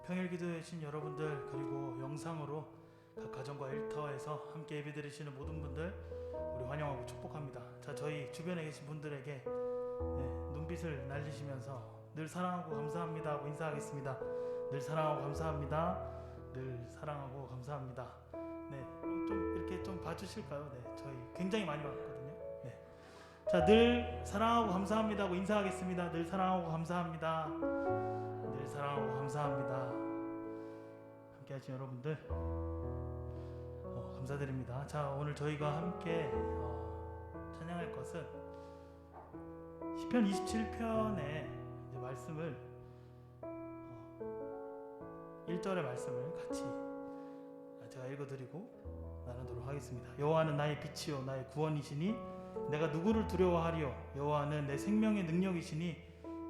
평일 기도에 신 여러분들, 그리고 영상으로 각 가정과 일터에서 함께 예배드리시는 모든 분들 우리 환영하고 축복합니다. 자, 저희 주변에 계신 분들에게 눈빛을 날리시면서 늘 사랑하고 감사합니다 하고 인사하겠습니다. 늘 사랑하고 감사합니다. 늘 사랑하고 감사합니다. 좀 이렇게 좀 봐주실까요? 저희 굉장히 많이 왔거든요. 자, 늘 사랑하고 감사합니다 하고 인사하겠습니다. 늘 사랑하고 감사합니다. 늘 사랑하고 감사합니다. 함께 하신 여러분들 감사드립니다. 자, 오늘 저희가 함께 찬양할 것은 시편 27편의 말씀을 1절의 말씀을 같이 제가 읽어드리고 나누도록 하겠습니다. 여호와는 나의 빛이요 나의 구원이시니 내가 누구를 두려워하리요. 여호와는 내 생명의 능력이시니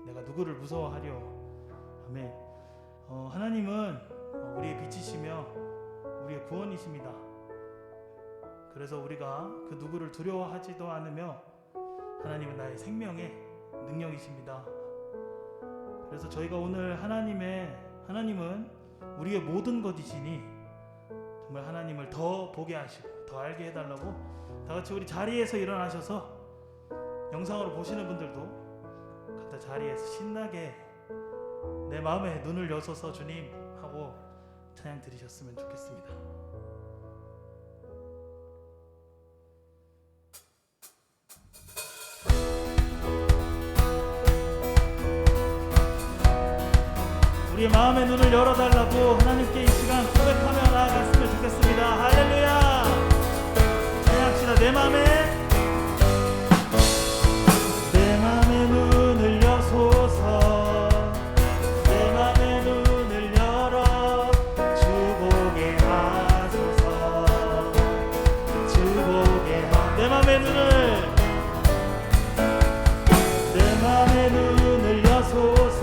내가 누구를 무서워하리요. 아멘. 하나님은 우리의 빛이시며 우리의 구원이십니다. 그래서 우리가 그 누구를 두려워하지도 않으며 하나님은 나의 생명의 능력이십니다. 그래서 저희가 오늘 하나님은 우리의 모든 것이시니 정말 하나님을 더 보게 하시고 더 알게 해달라고 다같이 우리 자리에서 일어나셔서 영상으로 보시는 분들도 각자 자리에서 신나게 내 마음에 눈을 여소서 주님 하고 찬양 드리셨으면 좋겠습니다. 우리의 마음의 눈을 열어달라고 하나님께 이 시간 고백하며 나아갔으면 좋겠습니다. 할렐루야. 찬양합시다. 내 마음의 눈을 여소서. 내 마음의 눈을 열어 주보게 하소서. 주보게 하소서. 내 마음의 눈을 여소서.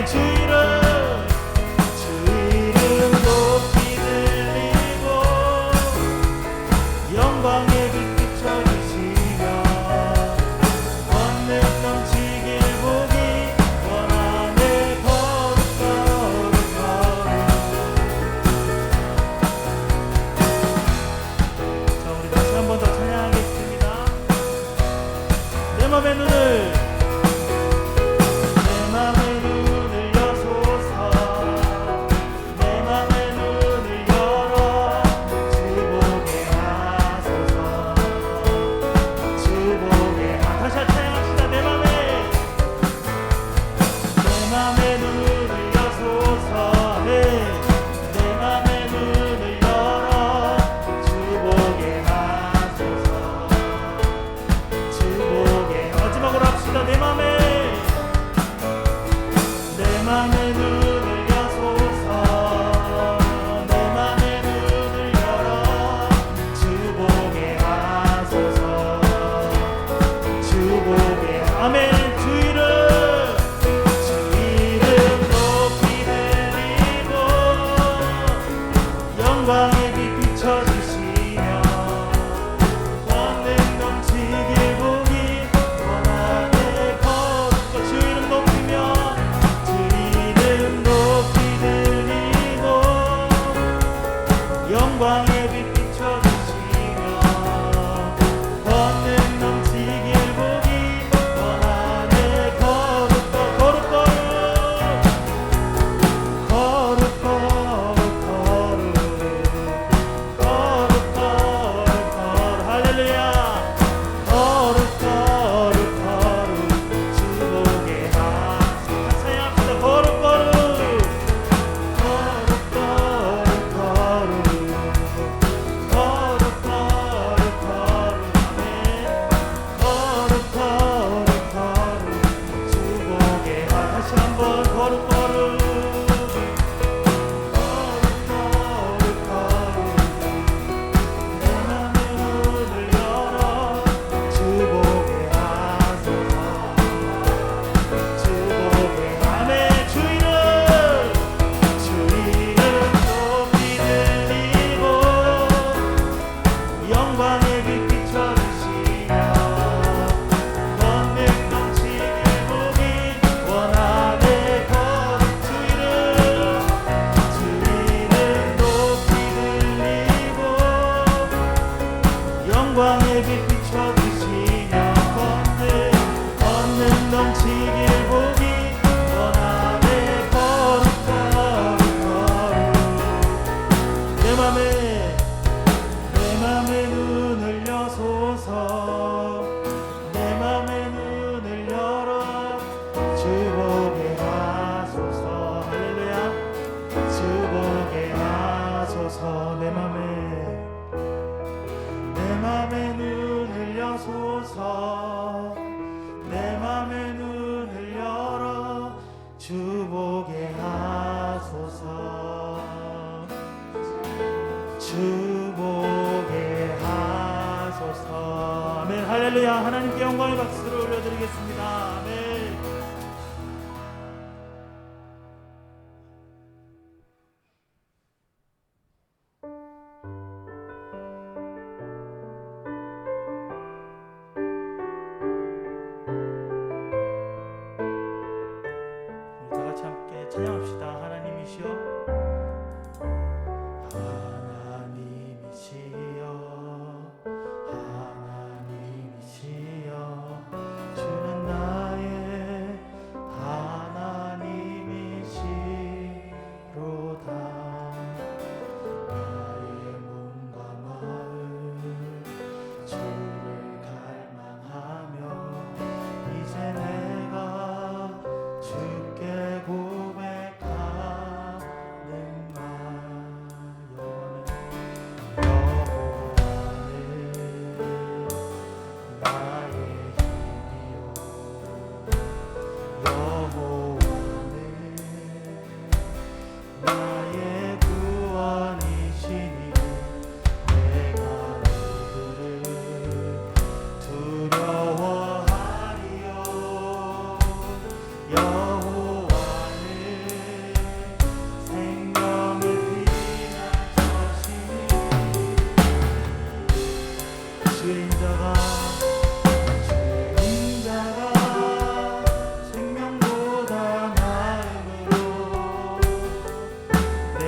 주 이름 여소서 내 맘에 눈을 여소서 내 맘에 눈을 열어 주 보게 하소서 주 보게 하소서. 아멘. 할렐루야. 하나님께 영광의 박수를 올려드리겠습니다. 아멘. 다 같이 함께 찬양합시다. 하나님이시여 주는 나의 하나님이시로다. 나의 몸과 마음 주를 갈망하며 이제 내가 주께 고백하는 말 여호와는 나의 힘이요 여호와는 나의 구원이시니 내가 그를 두려워하리요. 여호와는 생명의 피난처시니 주인자가 생명보다 나음으로 내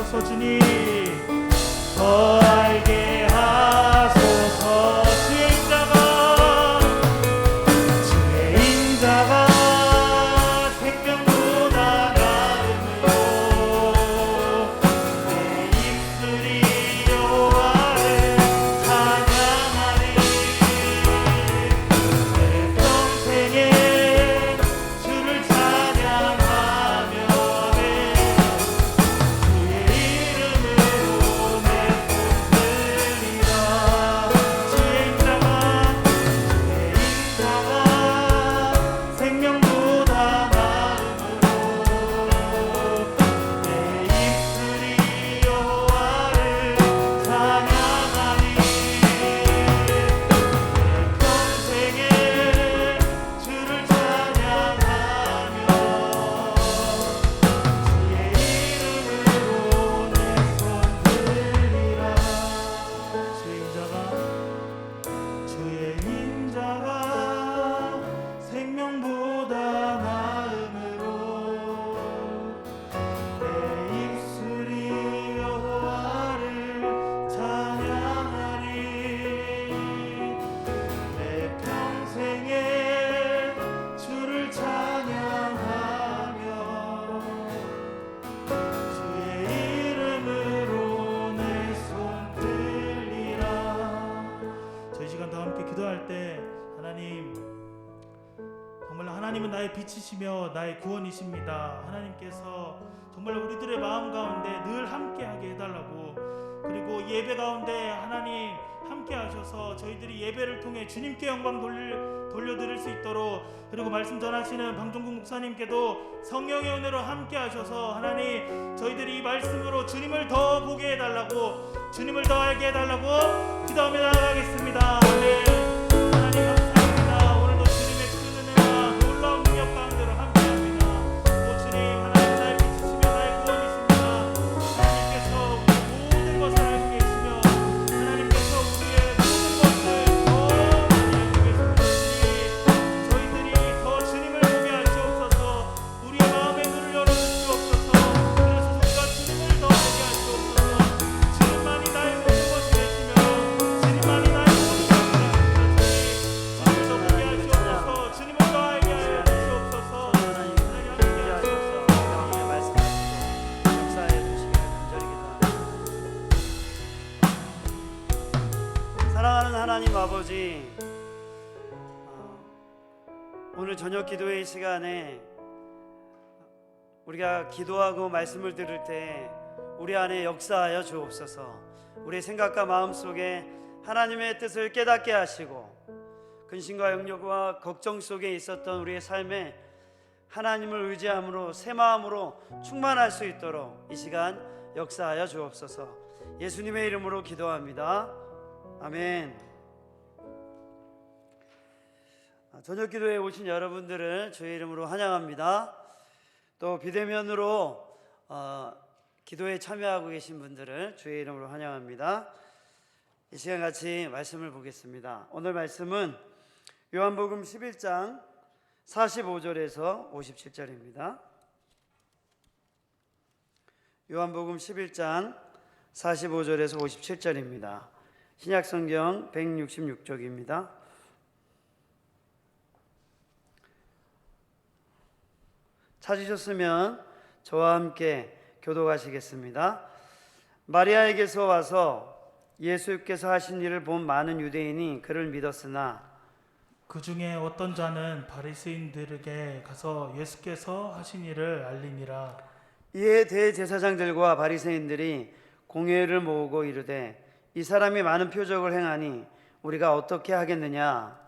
하소서. 주님 더 알게 하소서. 주의 인자가 생명보다 나음으로 내 입술이 여호와를 찬양하리. 내 평생에 주를 찬양하며 주의 이름으로 내 손 들리라. 주의 인자가 생명보다 나음으로 내 입술이 여호와를 찬양하리. 내 평생에 주를 찬양하며 주의 인자가 생명보다 나음으로 내 입술이 여호와를 찬양하리. 내 평생에 주를 찬양하며 주의 이름으로 내 손 들리라. 저희 시간도 함께 기도할 때 하나님, 정말 하나님은 나의 빛이시며 나의 구원이십니다. 하나님께서 정말 우리들의 마음 가운데 늘 함께하게 해달라고, 그리고 예배 가운데 하나님 함께 하셔서 저희들이 예배를 통해 주님께 영광 돌려드릴 수 있도록, 그리고 말씀 전하시는 방종국 목사님께도 성령의 은혜로 함께 하셔서 하나님 저희들이 이 말씀으로 주님을 더 보게 해달라고, 주님을 더 알게 해달라고 기도하며 나아가겠습니다. 아멘. 하나님 감사합니다. 오늘도 주님의 큰 은혜와 놀라운 능력 가운데로 함께합니다. 오 주님, 하나님 나의 빛이시며 나의 구원이십니다. 하나님께서 우리 모든 것을 알고 계시며 하나님께서 우리의 모든 것을 더 많이 알고 계시니 저희들이 더 주님을 보게 하시옵소서. 우리의 마음의 눈을 열어주시옵소서. 그래서 우리가 주님을 더 보게 하시옵소서. 주님만이 나의 모든 것이 되시며 주님만이 나의 모든 것이 되시니 주님을 더 보게 하시옵소서. 주님을 더 알게 하여 주시옵소서. 하나님 함께 하시옵소서. 하나님의 말씀 역사해 주시기를 간절히 기도합니다. 사랑하는 하나님 아버지, 오늘 저녁 기도의 시간에 우리가 기도하고 말씀을 들을 때 우리 안에 역사하여 주옵소서. 우리의 생각과 마음 속에 하나님의 뜻을 깨닫게 하시고 근심과 염려와 걱정 속에 있었던 우리의 삶에 하나님을 의지함으로 새 마음으로 충만할 수 있도록 이 시간 역사하여 주옵소서. 예수님의 이름으로 기도합니다. 아멘. 저녁 기도에 오신 여러분들을 주의 이름으로 환영합니다. 또 비대면으로 기도에 참여하고 계신 분들을 주의 이름으로 환영합니다. 이 시간 같이 말씀을 보겠습니다. 오늘 말씀은 요한복음 11장 45절에서 57절입니다. 요한복음 11장 45절에서 57절입니다. 신약성경 166쪽입니다. 찾으셨으면 저와 함께 교독하시겠습니다. 마리아에게서 와서 예수께서 하신 일을 본 많은 유대인이 그를 믿었으나 그 중에 어떤 자는 바리새인들에게 가서 예수께서 하신 일을 알리니라. 이에 대제사장들과 바리새인들이 공회를 모으고 이르되 이 사람이 많은 표적을 행하니 우리가 어떻게 하겠느냐.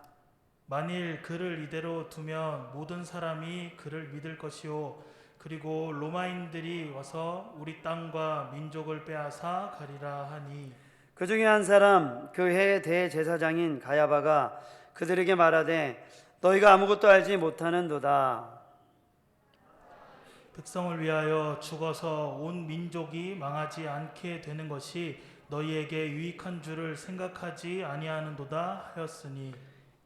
만일 그를 이대로 두면 모든 사람이 그를 믿을 것이요, 그리고 로마인들이 와서 우리 땅과 민족을 빼앗아 가리라 하니 그 중에 한 사람 그 해의 대제사장인 가야바가 그들에게 말하되 너희가 아무것도 알지 못하는도다. 백성을 위하여 죽어서 온 민족이 망하지 않게 되는 것이 너희에게 유익한 줄을 생각하지 아니하는도다 하였으니.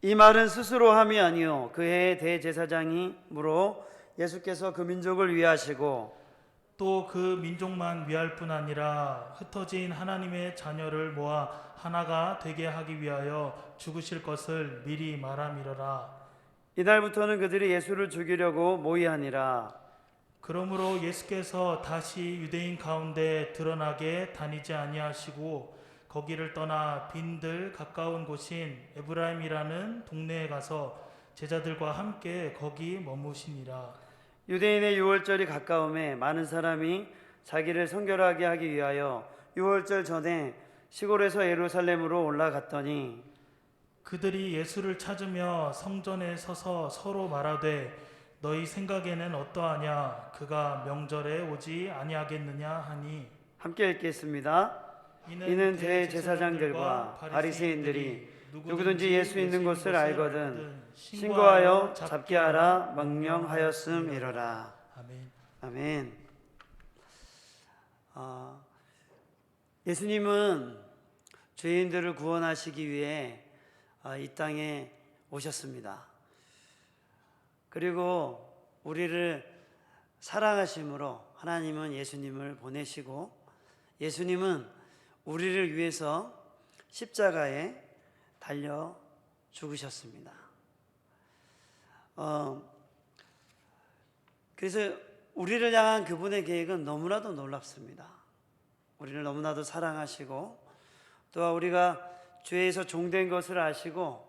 이 말은 스스로 함이 아니요 그 해의 대제사장이 물어 예수께서 그 민족을 위하시고 또 그 민족만 위할 뿐 아니라 흩어진 하나님의 자녀를 모아 하나가 되게 하기 위하여 죽으실 것을 미리 말함이러라. 이날부터는 그들이 예수를 죽이려고 모의하니라. 그러므로 예수께서 다시 유대인 가운데 드러나게 다니지 아니하시고 거기를 떠나 빈들 가까운 곳인 에브라임이라는 동네에 가서 제자들과 함께 거기 머무시니라. 유대인의 유월절이 가까움에 많은 사람이 자기를 성결하게 하기 위하여 유월절 전에 시골에서 예루살렘으로 올라갔더니 그들이 예수를 찾으며 성전에 서서 서로 말하되 너희 생각에는 어떠하냐 그가 명절에 오지 아니하겠느냐 하니 함께 읽겠습니다. 이는 대제사장들과 바리새인들이 누구든지 예수 있는 곳을 알거든 신고하여 잡게 하라 명령하였음이로라. 아멘. 아멘. 예수님은 죄인들을 구원하시기 위해 이 땅에 오셨습니다. 그리고 우리를 사랑하심으로 하나님은 예수님을 보내시고 예수님은 우리를 위해서 십자가에 달려 죽으셨습니다. 그래서 우리를 향한 그분의 계획은 너무나도 놀랍습니다. 우리를 너무나도 사랑하시고 또한 우리가 죄에서 종된 것을 아시고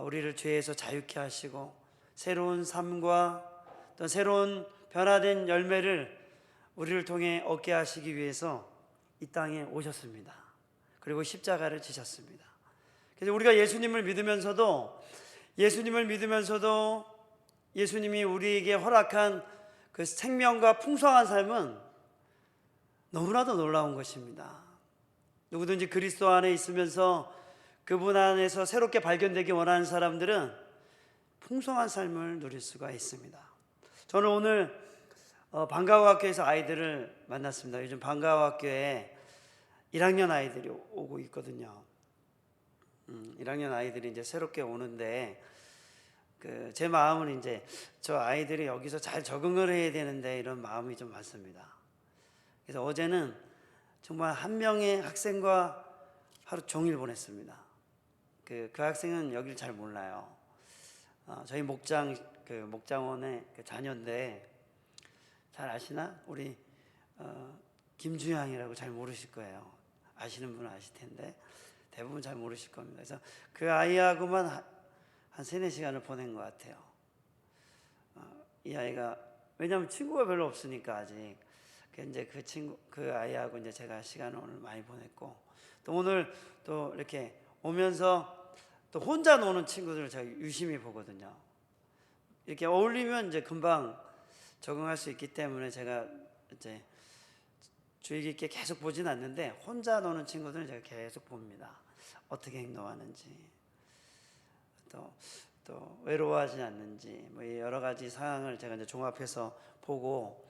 우리를 죄에서 자유케 하시고 새로운 삶과 또 새로운 변화된 열매를 우리를 통해 얻게 하시기 위해서 이 땅에 오셨습니다. 그리고 십자가를 지셨습니다. 그래서 우리가 예수님을 믿으면서도 예수님이 우리에게 허락한 그 생명과 풍성한 삶은 너무나도 놀라운 것입니다. 누구든지 그리스도 안에 있으면서 그분 안에서 새롭게 발견되기 원하는 사람들은 풍성한 삶을 누릴 수가 있습니다. 저는 오늘 방과후학교에서 아이들을 만났습니다. 요즘 방과후학교에 1학년 아이들이 오고 있거든요. 1학년 아이들이 이제 새롭게 오는데 제 마음은 이제 저 아이들이 여기서 잘 적응을 해야 되는데 이런 마음이 좀 많습니다. 그래서 어제는 정말 한 명의 학생과 하루 종일 보냈습니다. 그 학생은 여기를 잘 몰라요. 저희 목장원의 자녀인데 잘 아시나? 우리 김주향이라고 잘 모르실 거예요. 아시는 분은 아실 텐데 대부분 잘 모르실 겁니다. 그래서 그 아이하고만 한 3-4시간을 보낸 것 같아요. 이 아이가 왜냐하면 친구가 별로 없으니까 아직 이제 그 아이하고 이제 제가 시간을 오늘 많이 보냈고 또 오늘 또 이렇게 오면서 또 혼자 노는 친구들을 제가 유심히 보거든요. 이렇게 어울리면 이제 금방 적응할 수 있기 때문에 제가 이제 주의 깊게 계속 보진 않는데 혼자 노는 친구들은 제가 계속 봅니다. 어떻게 행동하는지 또 외로워하지 않는지 뭐 여러 가지 상황을 제가 이제 종합해서 보고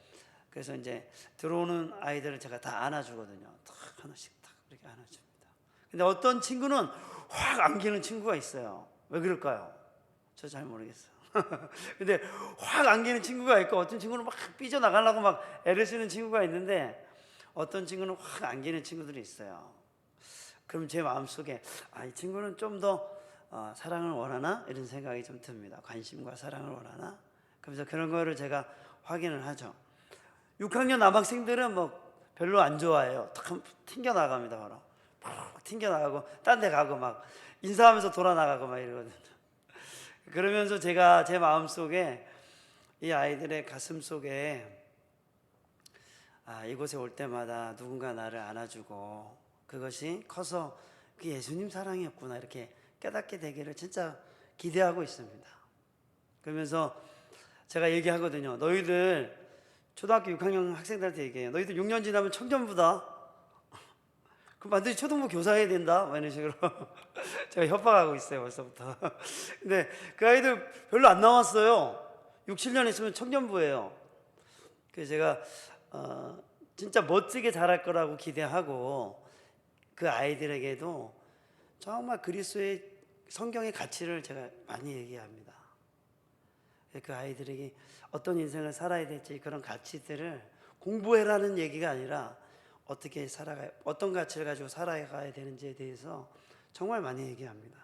그래서 이제 들어오는 아이들을 제가 다 안아주거든요. 딱 하나씩 딱 이렇게 안아줍니다. 근데 어떤 친구는 확 안기는 친구가 있어요. 왜 그럴까요? 저 잘 모르겠어요. 근데 확 안기는 친구가 있고 어떤 친구는 막 삐져나가려고 막 애를 쓰는 친구가 있는데 어떤 친구는 확 안기는 친구들이 있어요. 그럼 제 마음속에 이 친구는 좀 더 사랑을 원하나? 이런 생각이 좀 듭니다. 관심과 사랑을 원하나? 그래서 그런 거를 제가 확인을 하죠. 6학년 남학생들은 뭐 별로 안 좋아해요. 탁 튕겨나갑니다. 바로 막 튕겨나가고 딴 데 가고 막 인사하면서 돌아나가고 막 이러거든요. 그러면서 제가 제 마음속에 이 아이들의 가슴 속에 이곳에 올 때마다 누군가 나를 안아주고 그것이 커서 그 예수님 사랑이었구나 이렇게 깨닫게 되기를 진짜 기대하고 있습니다. 그러면서 제가 얘기하거든요. 너희들 초등학교 6학년 학생들한테 얘기해요. 너희들 6년 지나면 청년부다. 그럼 반드시 초등부 교사해야 된다. 이런 식으로 제가 협박하고 있어요. 벌써부터. 근데 그 아이들 별로 안 남았어요. 6-7년 있으면 청년부예요. 그래서 제가 진짜 멋지게 자랄 거라고 기대하고 그 아이들에게도 정말 그리스도의 성경의 가치를 제가 많이 얘기합니다. 그 아이들에게 어떤 인생을 살아야 될지 그런 가치들을 공부해라는 얘기가 아니라 어떻게 살아가야, 어떤 가치를 가지고 살아가야 되는지에 대해서 정말 많이 얘기합니다.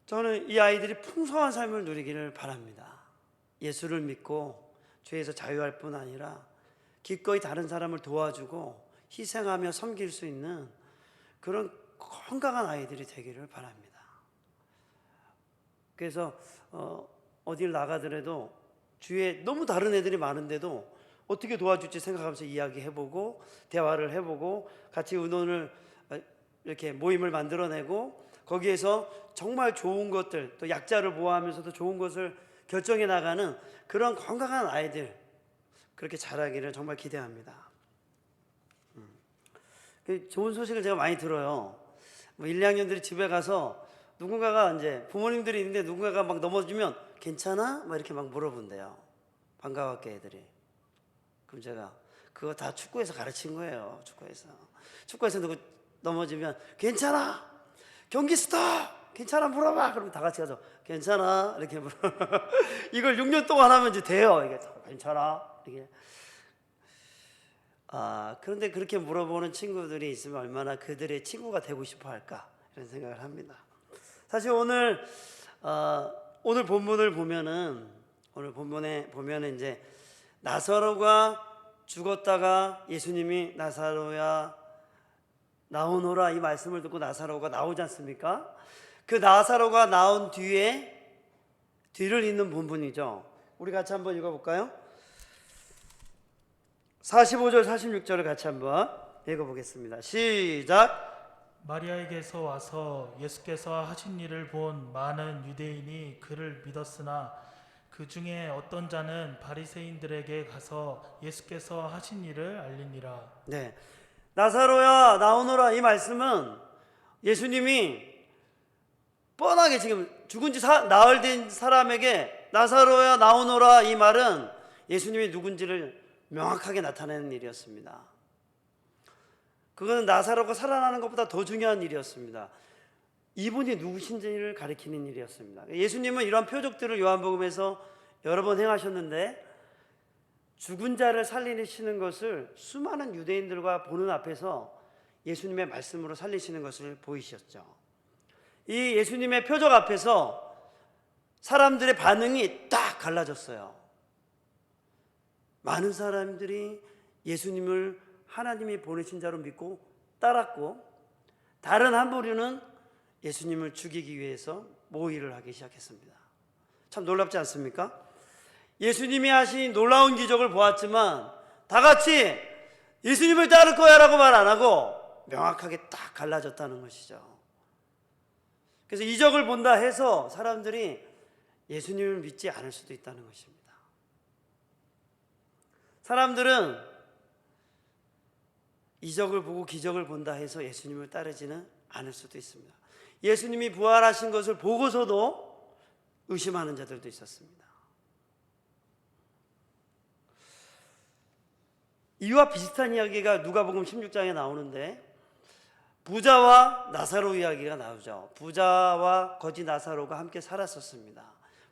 저는 이 아이들이 풍성한 삶을 누리기를 바랍니다. 예수를 믿고 죄에서 자유할 뿐 아니라 기꺼이 다른 사람을 도와주고 희생하며 섬길 수 있는 그런 건강한 아이들이 되기를 바랍니다. 그래서 어딜 나가더라도 주위에 너무 다른 애들이 많은데도 어떻게 도와줄지 생각하면서 이야기해보고 대화를 해보고 같이 의논을 이렇게 모임을 만들어내고 거기에서 정말 좋은 것들, 또 약자를 보호하면서도 좋은 것을 결정해 나가는 그런 건강한 아이들, 그렇게 자라기를 정말 기대합니다. 좋은 소식을 제가 많이 들어요. 뭐 1, 2학년들이 집에 가서 누군가가 이제 부모님들이 있는데 누군가가 막 넘어지면 괜찮아? 막 이렇게 막 물어본대요. 반가웠게 애들이. 그럼 제가 그거 다 축구에서 가르친 거예요. 축구에서 누구 넘어지면 괜찮아? 경기 스톱! 괜찮아? 물어봐! 그러면 다 같이 가서 괜찮아? 이렇게 물어. 이걸 6년 동안 하면 이제 돼요. 이게 괜찮아? 이게. 그런데 그렇게 물어보는 친구들이 있으면 얼마나 그들의 친구가 되고 싶어 할까 이런 생각을 합니다. 사실 오늘 본문을 보면은 오늘 본문에 보면은 이제 나사로가 죽었다가 예수님이 나사로야 나오너라 이 말씀을 듣고 나사로가 나오지 않습니까? 그 나사로가 나온 뒤를 잇는 본문이죠. 우리 같이 한번 읽어볼까요? 45절 46절을 같이 한번 읽어보겠습니다. 시작. 마리아에게서 와서 예수께서 하신 일을 본 많은 유대인이 그를 믿었으나 그 중에 어떤 자는 바리새인들에게 가서 예수께서 하신 일을 알리니라. 네, 나사로야 나오너라 이 말씀은 예수님이 뻔하게 지금 죽은 지 나흘 된 사람에게 나사로야 나오너라 이 말은 예수님이 누군지를 명확하게 나타내는 일이었습니다. 그것은 나사로가 살아나는 것보다 더 중요한 일이었습니다. 이분이 누구신지를 가리키는 일이었습니다. 예수님은 이런 표적들을 요한복음에서 여러 번 행하셨는데 죽은 자를 살리시는 것을 수많은 유대인들과 보는 앞에서 예수님의 말씀으로 살리시는 것을 보이셨죠. 이 예수님의 표적 앞에서 사람들의 반응이 딱 갈라졌어요. 많은 사람들이 예수님을 하나님이 보내신 자로 믿고 따랐고, 다른 한 부류는 예수님을 죽이기 위해서 모의를 하기 시작했습니다. 참 놀랍지 않습니까? 예수님이 하신 놀라운 기적을 보았지만 다 같이 예수님을 따를 거야 라고 말 안 하고 명확하게 딱 갈라졌다는 것이죠. 그래서 이적을 본다 해서 사람들이 예수님을 믿지 않을 수도 있다는 것입니다. 사람들은 이적을 보고 기적을 본다 해서 예수님을 따르지는 않을 수도 있습니다. 예수님이 부활하신 것을 보고서도 의심하는 자들도 있었습니다. 이와 비슷한 이야기가 누가복음 16장에 나오는데 부자와 나사로 이야기가 나오죠. 부자와 거지 나사로가 함께 살았었습니다.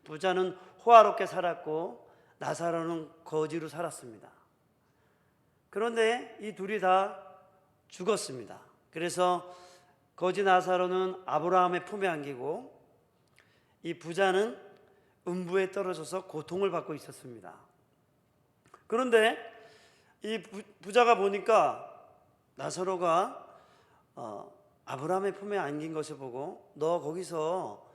부자는 호화롭게 살았고 나사로는 거지로 살았습니다. 그런데 이 둘이 다 죽었습니다. 그래서 거지 나사로는 아브라함의 품에 안기고 이 부자는 음부에 떨어져서 고통을 받고 있었습니다. 그런데 이 부자가 보니까 나사로가 아브라함의 품에 안긴 것을 보고 너 거기서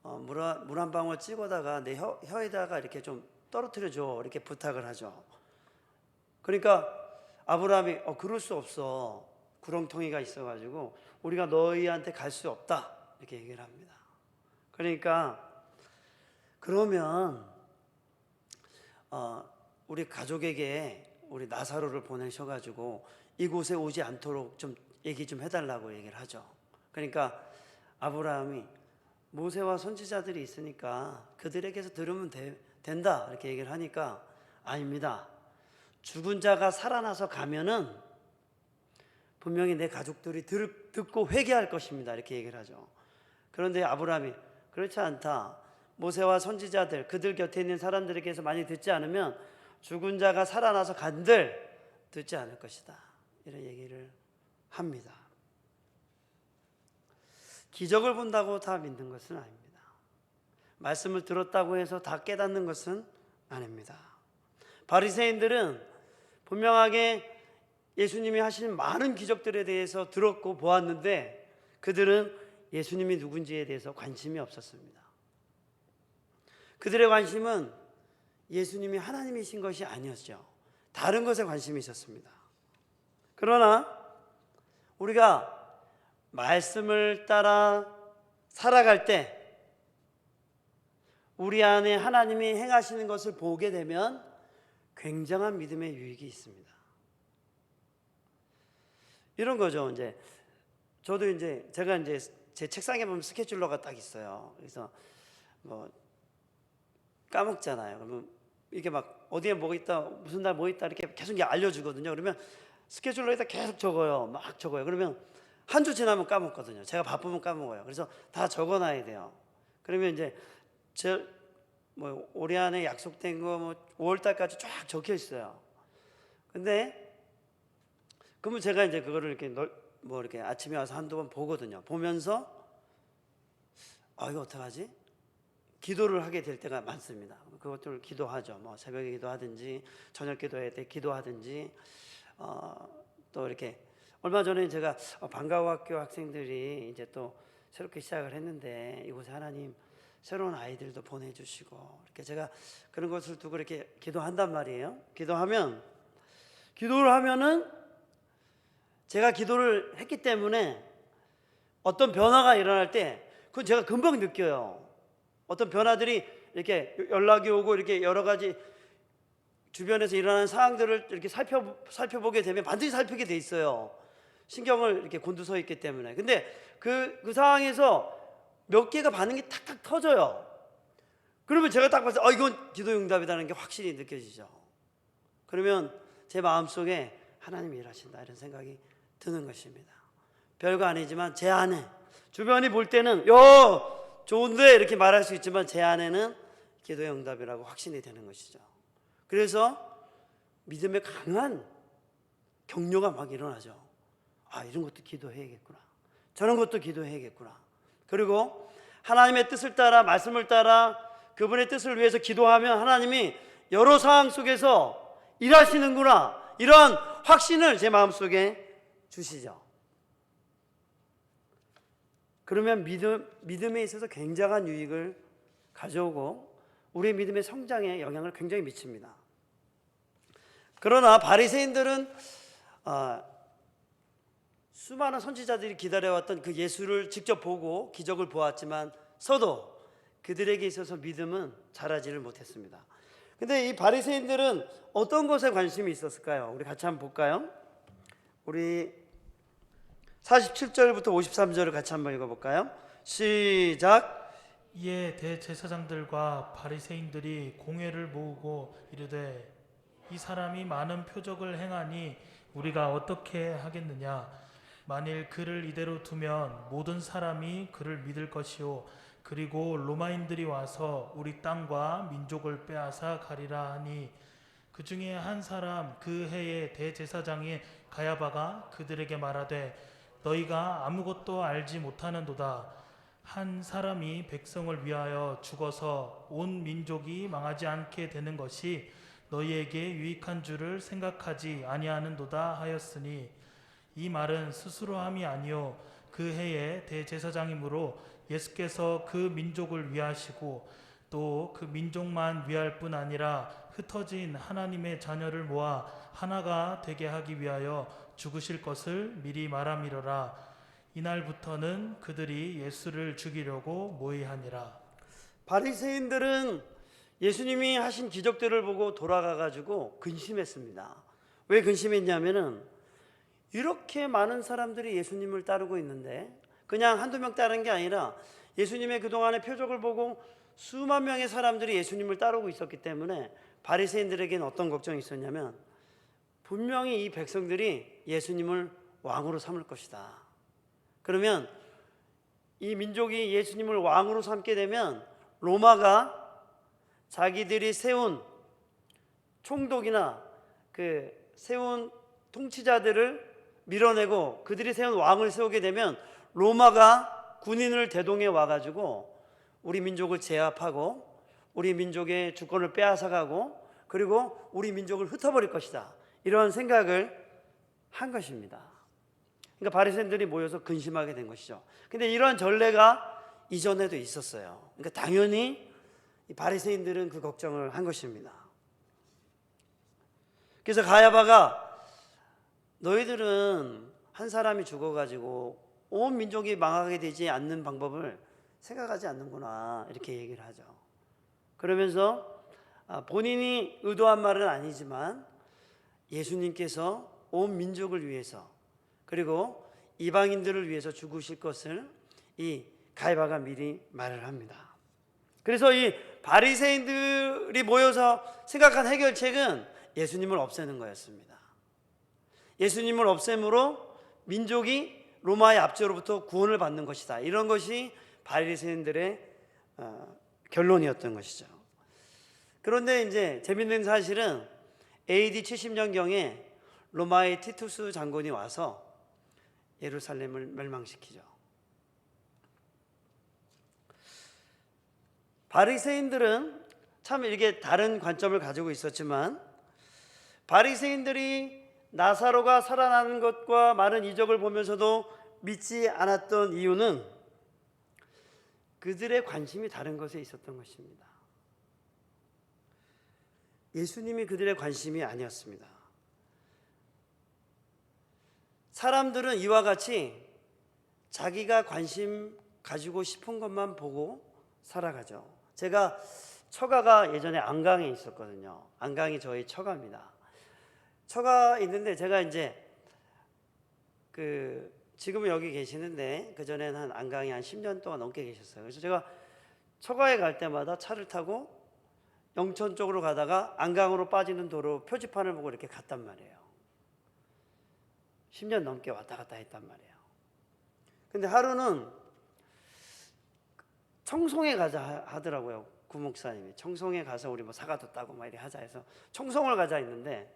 물 한 방울 찍어다가 내 혀에다가 이렇게 좀 떨어뜨려 줘 이렇게 부탁을 하죠. 그러니까 아브라함이 그럴 수 없어. 구렁텅이가 있어가지고 우리가 너희한테 갈 수 없다 이렇게 얘기를 합니다. 그러니까 그러면 우리 가족에게 우리 나사로를 보내셔가지고 이곳에 오지 않도록 좀 얘기 좀 해달라고 얘기를 하죠. 그러니까 아브라함이 모세와 선지자들이 있으니까 그들에게서 들으면 된다 이렇게 얘기를 하니까 아닙니다. 죽은 자가 살아나서 가면은 분명히 내 가족들이 듣고 회개할 것입니다 이렇게 얘기를 하죠. 그런데 아브라함이 그렇지 않다. 모세와 선지자들 그들 곁에 있는 사람들에게서 많이 듣지 않으면 죽은 자가 살아나서 간들 듣지 않을 것이다. 이런 얘기를 합니다. 기적을 본다고 다 믿는 것은 아닙니다. 말씀을 들었다고 해서 다 깨닫는 것은 아닙니다. 바리새인들은 분명하게 예수님이 하신 많은 기적들에 대해서 들었고 보았는데 그들은 예수님이 누군지에 대해서 관심이 없었습니다. 그들의 관심은 예수님이 하나님이신 것이 아니었죠. 다른 것에 관심이 있었습니다. 그러나 우리가 말씀을 따라 살아갈 때 우리 안에 하나님이 행하시는 것을 보게 되면 굉장한 믿음의 유익이 있습니다. 이런 거죠. 이제 저도 이제 제가 이제 제 책상에 보면 스케줄러가 딱 있어요. 그래서 뭐 까먹잖아요. 그러면 이게 막 어디에 뭐 있다, 무슨 날 뭐 있다 이렇게 계속 알려주거든요. 그러면 스케줄러에다 계속 적어요. 막 적어요. 그러면 한 주 지나면 까먹거든요. 제가 바쁘면 까먹어요. 그래서 다 적어놔야 돼요. 그러면 이제 뭐 올해 안에 약속된 거 뭐 5월 달까지 쫙 적혀 있어요. 근데 그러면 제가 이제 그거를 이렇게 뭐 이렇게 아침에 와서 한두 번 보거든요. 보면서 이거 어떡하지? 기도를 하게 될 때가 많습니다. 그것들을 기도하죠. 뭐 새벽에 기도하든지 저녁 기도할 때 기도하든지 또 이렇게 얼마 전에 제가 방과후학교 학생들이 이제 또 새롭게 시작을 했는데 이곳에 하나님 새로운 아이들도 보내주시고 이렇게 제가 그런 것을 두고 이렇게 기도한단 말이에요. 기도를 하면은 제가 기도를 했기 때문에 어떤 변화가 일어날 때 그건 제가 금방 느껴요. 어떤 변화들이 이렇게 연락이 오고 이렇게 여러 가지 주변에서 일어나는 상황들을 이렇게 살펴보게 되면 반드시 살피게 돼 있어요. 신경을 이렇게 곤두서 있기 때문에. 근데 그 상황에서 몇 개가 반응이 탁탁 터져요. 그러면 제가 딱 봐서 이건 기도응답이라는 게 확실히 느껴지죠. 그러면 제 마음속에 하나님이 일하신다 이런 생각이 드는 것입니다. 별거 아니지만 제 안에 주변이 볼 때는 좋은데 이렇게 말할 수 있지만 제 안에는 기도의 응답이라고 확신이 되는 것이죠. 그래서 믿음의 강한 격려가 막 일어나죠. 이런 것도 기도해야겠구나. 저런 것도 기도해야겠구나. 그리고 하나님의 뜻을 따라 말씀을 따라 그분의 뜻을 위해서 기도하면 하나님이 여러 상황 속에서 일하시는구나. 이러한 확신을 제 마음속에 주시죠. 그러면 믿음에 있어서 굉장한 유익을 가져오고 우리의 믿음의 성장에 영향을 굉장히 미칩니다. 그러나 바리새인들은 수많은 선지자들이 기다려왔던 그 예수를 직접 보고 기적을 보았지만 서도 그들에게 있어서 믿음은 자라지를 못했습니다. 근데 이 바리새인들은 어떤 것에 관심이 있었을까요? 우리 같이 한번 볼까요? 우리 47절부터 53절을 같이 한번 읽어볼까요? 시작. 이에 대제사장들과 바리새인들이 공회를 모으고 이르되 이 사람이 많은 표적을 행하니 우리가 어떻게 하겠느냐? 만일 그를 이대로 두면 모든 사람이 그를 믿을 것이요 그리고 로마인들이 와서 우리 땅과 민족을 빼앗아 가리라 하니 그 중에 한 사람 그 해의 대제사장인 가야바가 그들에게 말하되 너희가 아무것도 알지 못하는도다. 한 사람이 백성을 위하여 죽어서 온 민족이 망하지 않게 되는 것이 너희에게 유익한 줄을 생각하지 아니하는도다 하였으니 이 말은 스스로 함이 아니요 그 해의 대제사장이므로 예수께서 그 민족을 위하시고 또 그 민족만 위할 뿐 아니라 흩어진 하나님의 자녀를 모아 하나가 되게 하기 위하여 죽으실 것을 미리 말함이로라. 이날부터는 그들이 예수를 죽이려고 모의하니라. 바리새인들은 예수님이 하신 기적들을 보고 돌아가가지고 근심했습니다. 왜 근심했냐면은 이렇게 많은 사람들이 예수님을 따르고 있는데 그냥 한두 명 따르는 게 아니라 예수님의 그동안의 표적을 보고 수만 명의 사람들이 예수님을 따르고 있었기 때문에 바리새인들에게는 어떤 걱정이 있었냐면 분명히 이 백성들이 예수님을 왕으로 삼을 것이다. 그러면 이 민족이 예수님을 왕으로 삼게 되면 로마가 자기들이 세운 총독이나 그 세운 통치자들을 밀어내고 그들이 세운 왕을 세우게 되면 로마가 군인을 대동해 와가지고 우리 민족을 제압하고 우리 민족의 주권을 빼앗아가고 그리고 우리 민족을 흩어버릴 것이다, 이런 생각을 한 것입니다. 그러니까 바리새인들이 모여서 근심하게 된 것이죠. 근데 이러한 전례가 이전에도 있었어요. 그러니까 당연히 이 바리새인들은 그 걱정을 한 것입니다. 그래서 가야바가 너희들은 한 사람이 죽어가지고 온 민족이 망하게 되지 않는 방법을 생각하지 않는구나, 이렇게 얘기를 하죠. 그러면서 본인이 의도한 말은 아니지만 예수님께서 온 민족을 위해서 그리고 이방인들을 위해서 죽으실 것을 이 가야바가 미리 말을 합니다. 그래서 이 바리새인들이 모여서 생각한 해결책은 예수님을 없애는 거였습니다. 예수님을 없앰으로 민족이 로마의 압제로부터 구원을 받는 것이다, 이런 것이 바리새인들의 결론이었던 것이죠. 그런데 이제 재밌는 사실은 AD 70년경에 로마의 티투스 장군이 와서 예루살렘을 멸망시키죠. 바리새인들은 참 이게 다른 관점을 가지고 있었지만 바리새인들이 나사로가 살아나는 것과 많은 이적을 보면서도 믿지 않았던 이유는 그들의 관심이 다른 것에 있었던 것입니다. 예수님이 그들의 관심이 아니었습니다. 사람들은 이와 같이 자기가 관심 가지고 싶은 것만 보고 살아가죠. 제가 처가가 예전에 안강에 있었거든요. 안강이 저희 처가입니다. 처가 있는데 제가 이제 지금은 여기 계시는데 그 전에는 한 안강에 한 10년 동안 넘게 계셨어요. 그래서 제가 처가에 갈 때마다 차를 타고 영천 쪽으로 가다가 안강으로 빠지는 도로 표지판을 보고 이렇게 갔단 말이에요. 10년 넘게 왔다 갔다 했단 말이에요. 근데 하루는 청송에 가자 하더라고요. 구목사님이 청송에 가서 우리 뭐 사과도 따고 막 이렇게 하자 해서 청송을 가자 했는데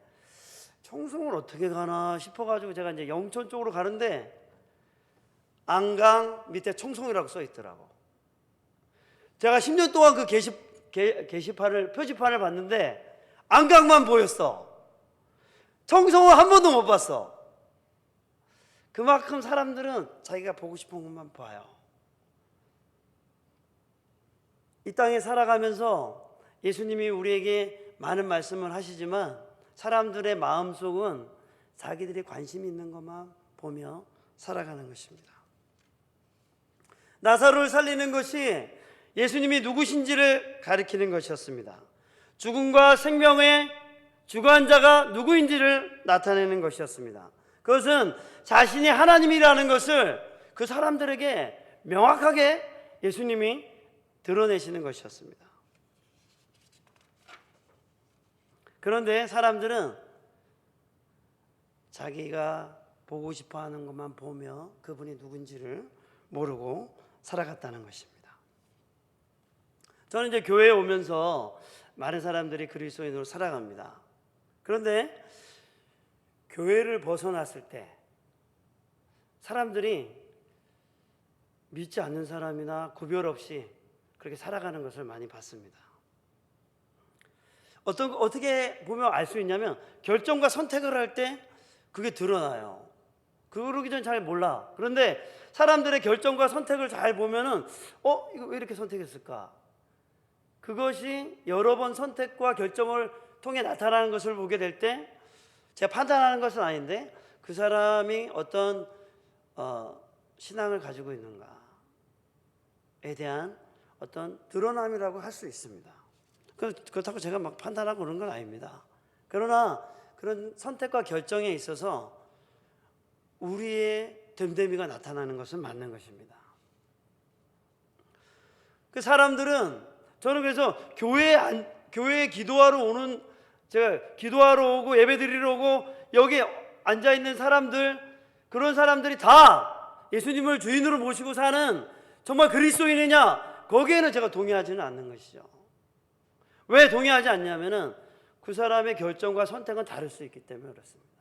청송을 어떻게 가나 싶어가지고 제가 이제 영천 쪽으로 가는데 안강 밑에 청송이라고 써 있더라고. 제가 10년 동안 그 표지판을 봤는데 안강만 보였어. 청송은 한 번도 못 봤어. 그만큼 사람들은 자기가 보고 싶은 것만 봐요. 이 땅에 살아가면서 예수님이 우리에게 많은 말씀을 하시지만 사람들의 마음속은 자기들이 관심 있는 것만 보며 살아가는 것입니다. 나사로를 살리는 것이 예수님이 누구신지를 가리키는 것이었습니다. 죽음과 생명의 주관자가 누구인지를 나타내는 것이었습니다. 그것은 자신이 하나님이라는 것을 그 사람들에게 명확하게 예수님이 드러내시는 것이었습니다. 그런데 사람들은 자기가 보고 싶어 하는 것만 보며 그분이 누군지를 모르고 살아갔다는 것입니다. 저는 이제 교회에 오면서 많은 사람들이 그리스도인으로 살아갑니다. 그런데 교회를 벗어났을 때 사람들이 믿지 않는 사람이나 구별 없이 그렇게 살아가는 것을 많이 봤습니다. 어떻게 보면 알 수 있냐면 결정과 선택을 할 때 그게 드러나요. 그러기 전 잘 몰라. 그런데 사람들의 결정과 선택을 잘 보면은 이거 왜 이렇게 선택했을까? 그것이 여러 번 선택과 결정을 통해 나타나는 것을 보게 될 때 제가 판단하는 것은 아닌데 그 사람이 어떤 신앙을 가지고 있는가에 대한 어떤 드러남이라고 할 수 있습니다. 그렇다고 제가 막 판단하고 그런 건 아닙니다. 그러나 그런 선택과 결정에 있어서 우리의 됨됨이가 나타나는 것은 맞는 것입니다. 그 사람들은 저는 그래서 교회에 기도하러 오는 제가 기도하러 오고 예배드리러 오고 여기 앉아 있는 사람들 그런 사람들이 다 예수님을 주인으로 모시고 사는 정말 그리스도인이냐 거기에는 제가 동의하지는 않는 것이죠. 왜 동의하지 않냐면은 그 사람의 결정과 선택은 다를 수 있기 때문에 그렇습니다.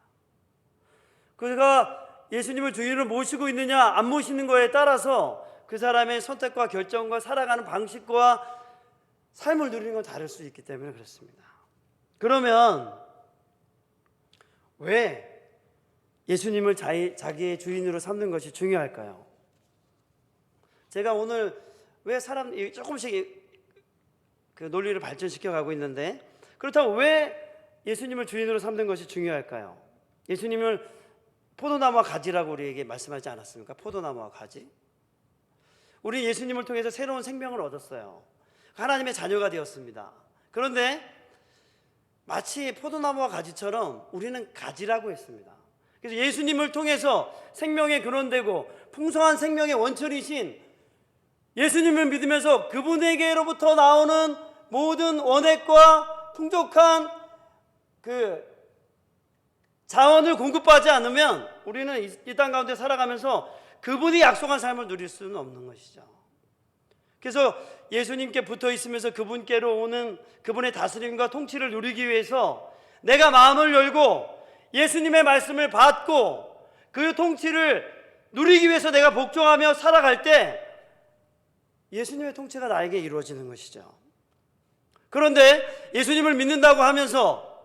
그가 예수님을 주인으로 모시고 있느냐 안 모시는 거에 따라서 그 사람의 선택과 결정과 살아가는 방식과 삶을 누리는 건 다를 수 있기 때문에 그렇습니다. 그러면 왜 예수님을 자기의 주인으로 삼는 것이 중요할까요? 제가 오늘 왜 조금씩 그 논리를 발전시켜 가고 있는데, 그렇다면 왜 예수님을 주인으로 삼는 것이 중요할까요? 예수님을 포도나무와 가지라고 우리에게 말씀하지 않았습니까? 포도나무와 가지. 우리 예수님을 통해서 새로운 생명을 얻었어요. 하나님의 자녀가 되었습니다. 그런데 마치 포도나무와 가지처럼 우리는 가지라고 했습니다. 그래서 예수님을 통해서 생명의 근원되고 풍성한 생명의 원천이신 예수님을 믿으면서 그분에게로부터 나오는 모든 원액과 풍족한 그 자원을 공급하지 않으면 우리는 이 땅 가운데 살아가면서 그분이 약속한 삶을 누릴 수는 없는 것이죠. 그래서 예수님께 붙어 있으면서 그분께로 오는 그분의 다스림과 통치를 누리기 위해서 내가 마음을 열고 예수님의 말씀을 받고 그 통치를 누리기 위해서 내가 복종하며 살아갈 때 예수님의 통치가 나에게 이루어지는 것이죠. 그런데 예수님을 믿는다고 하면서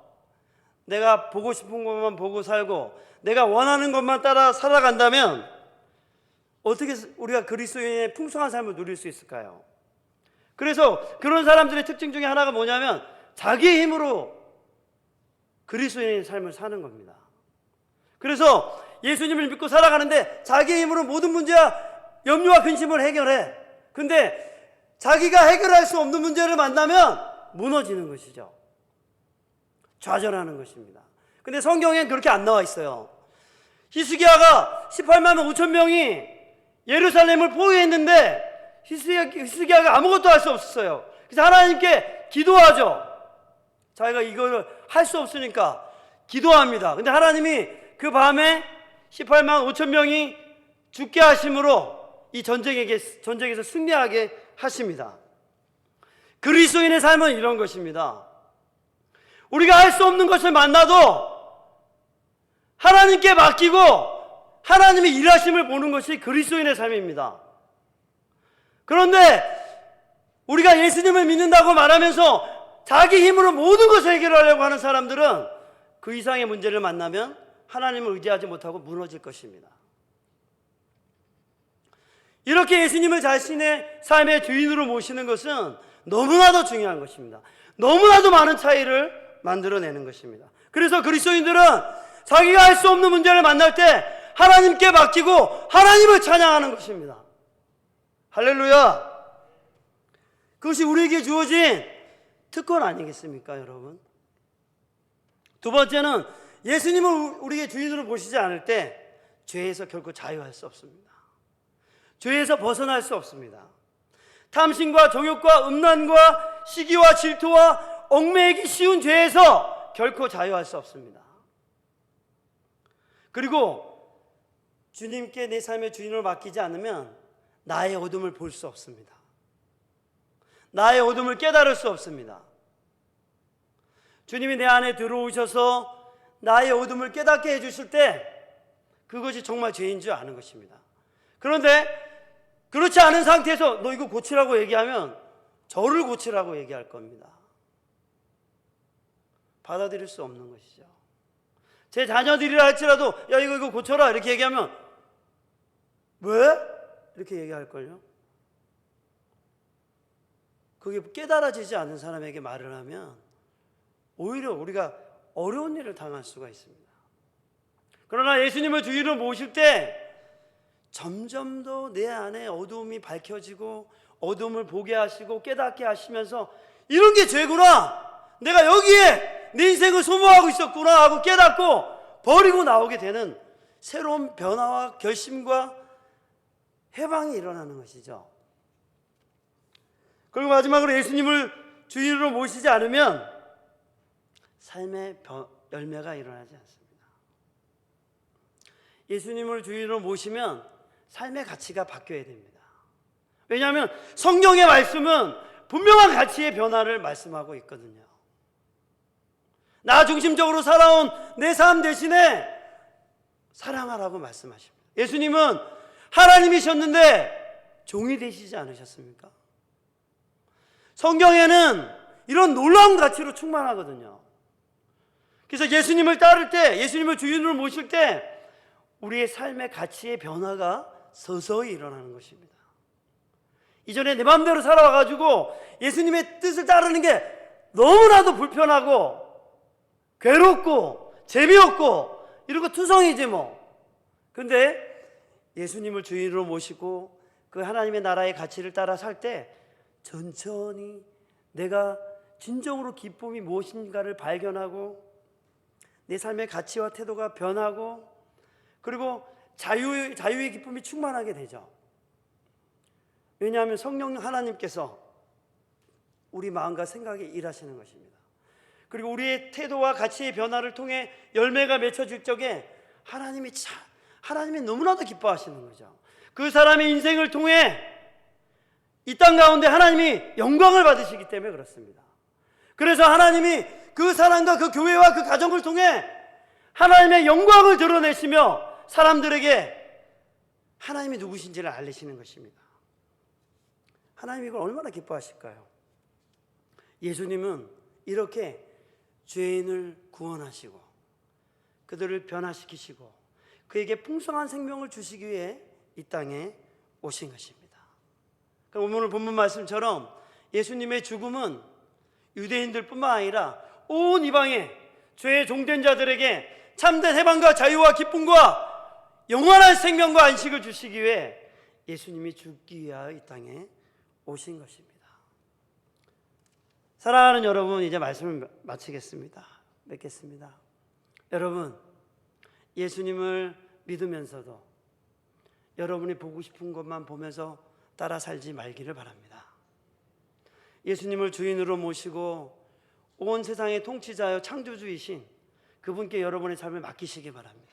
내가 보고 싶은 것만 보고 살고 내가 원하는 것만 따라 살아간다면 어떻게 우리가 그리스도인의 풍성한 삶을 누릴 수 있을까요? 그래서 그런 사람들의 특징 중에 하나가 뭐냐면 자기의 힘으로 그리스도인의 삶을 사는 겁니다. 그래서 예수님을 믿고 살아가는데 자기의 힘으로 모든 문제와 염려와 근심을 해결해. 근데 자기가 해결할 수 없는 문제를 만나면 무너지는 것이죠. 좌절하는 것입니다. 근데 성경엔 그렇게 안 나와 있어요. 히스기야가 18만 5천 명이 예루살렘을 포위했는데 히스기야가 아무것도 할 수 없었어요. 그래서 하나님께 기도하죠. 자기가 이걸 할 수 없으니까 기도합니다. 근데 하나님이 그 밤에 18만 5천 명이 죽게 하심으로 이 전쟁에서 승리하게 하십니다. 그리스도인의 삶은 이런 것입니다. 우리가 할 수 없는 것을 만나도 하나님께 맡기고 하나님의 일하심을 보는 것이 그리스도인의 삶입니다. 그런데 우리가 예수님을 믿는다고 말하면서 자기 힘으로 모든 것을 해결하려고 하는 사람들은 그 이상의 문제를 만나면 하나님을 의지하지 못하고 무너질 것입니다. 이렇게 예수님을 자신의 삶의 주인으로 모시는 것은 너무나도 중요한 것입니다. 너무나도 많은 차이를 만들어내는 것입니다. 그래서 그리스도인들은 자기가 할 수 없는 문제를 만날 때 하나님께 맡기고 하나님을 찬양하는 것입니다. 할렐루야! 그것이 우리에게 주어진 특권 아니겠습니까, 여러분? 두 번째는 예수님을 우리의 주인으로 모시지 않을 때 죄에서 결코 자유할 수 없습니다. 죄에서 벗어날 수 없습니다. 탐심과 정욕과 음란과 시기와 질투와 얽매이기 쉬운 죄에서 결코 자유할 수 없습니다. 그리고 주님께 내 삶의 주인으로 맡기지 않으면 나의 어둠을 볼 수 없습니다. 나의 어둠을 깨달을 수 없습니다. 주님이 내 안에 들어오셔서 나의 어둠을 깨닫게 해주실 때 그것이 정말 죄인 줄 아는 것입니다. 그런데 그렇지 않은 상태에서 너 이거 고치라고 얘기하면 저를 고치라고 얘기할 겁니다. 받아들일 수 없는 것이죠. 제 자녀들이라 할지라도 야 이거 고쳐라 이렇게 얘기하면 왜? 이렇게 얘기할걸요. 그게 깨달아지지 않는 사람에게 말을 하면 오히려 우리가 어려운 일을 당할 수가 있습니다. 그러나 예수님을 주인으로 모실 때 점점 더 내 안에 어두움이 밝혀지고 어둠을 보게 하시고 깨닫게 하시면서 이런 게 죄구나, 내가 여기에 내 인생을 소모하고 있었구나 하고 깨닫고 버리고 나오게 되는 새로운 변화와 결심과 해방이 일어나는 것이죠. 그리고 마지막으로 예수님을 주인으로 모시지 않으면 삶의 열매가 일어나지 않습니다. 예수님을 주인으로 모시면 삶의 가치가 바뀌어야 됩니다. 왜냐하면 성경의 말씀은 분명한 가치의 변화를 말씀하고 있거든요. 나 중심적으로 살아온 내 삶 대신에 사랑하라고 말씀하십니다. 예수님은 하나님이셨는데 종이 되시지 않으셨습니까? 성경에는 이런 놀라운 가치로 충만하거든요. 그래서 예수님을 따를 때, 예수님을 주인으로 모실 때 우리의 삶의 가치의 변화가 서서히 일어나는 것입니다. 이전에 내 마음대로 살아와가지고 예수님의 뜻을 따르는 게 너무나도 불편하고 괴롭고 재미없고 이런 거 투성이지 뭐. 근데 예수님을 주인으로 모시고 그 하나님의 나라의 가치를 따라 살 때 천천히 내가 진정으로 기쁨이 무엇인가를 발견하고 내 삶의 가치와 태도가 변하고 그리고 자유의 기쁨이 충만하게 되죠. 왜냐하면 성령 하나님께서 우리 마음과 생각에 일하시는 것입니다. 그리고 우리의 태도와 가치의 변화를 통해 열매가 맺혀질 적에 하나님이 너무나도 기뻐하시는 거죠. 그 사람의 인생을 통해 이 땅 가운데 하나님이 영광을 받으시기 때문에 그렇습니다. 그래서 하나님이 그 사람과 그 교회와 그 가정을 통해 하나님의 영광을 드러내시며 사람들에게 하나님이 누구신지를 알리시는 것입니다. 하나님이 이걸 얼마나 기뻐하실까요? 예수님은 이렇게 죄인을 구원하시고 그들을 변화시키시고 그에게 풍성한 생명을 주시기 위해 이 땅에 오신 것입니다. 그럼 오늘 본문 말씀처럼 예수님의 죽음은 유대인들뿐만 아니라 온 이방의 죄의 종된 자들에게 참된 해방과 자유와 기쁨과 영원한 생명과 안식을 주시기 위해 예수님이 죽기 위하여 이 땅에 오신 것입니다. 사랑하는 여러분, 이제 말씀을 마치겠습니다. 맺겠습니다. 여러분, 예수님을 믿으면서도 여러분이 보고 싶은 것만 보면서 따라 살지 말기를 바랍니다. 예수님을 주인으로 모시고 온 세상의 통치자여 창조주이신 그분께 여러분의 삶을 맡기시기 바랍니다.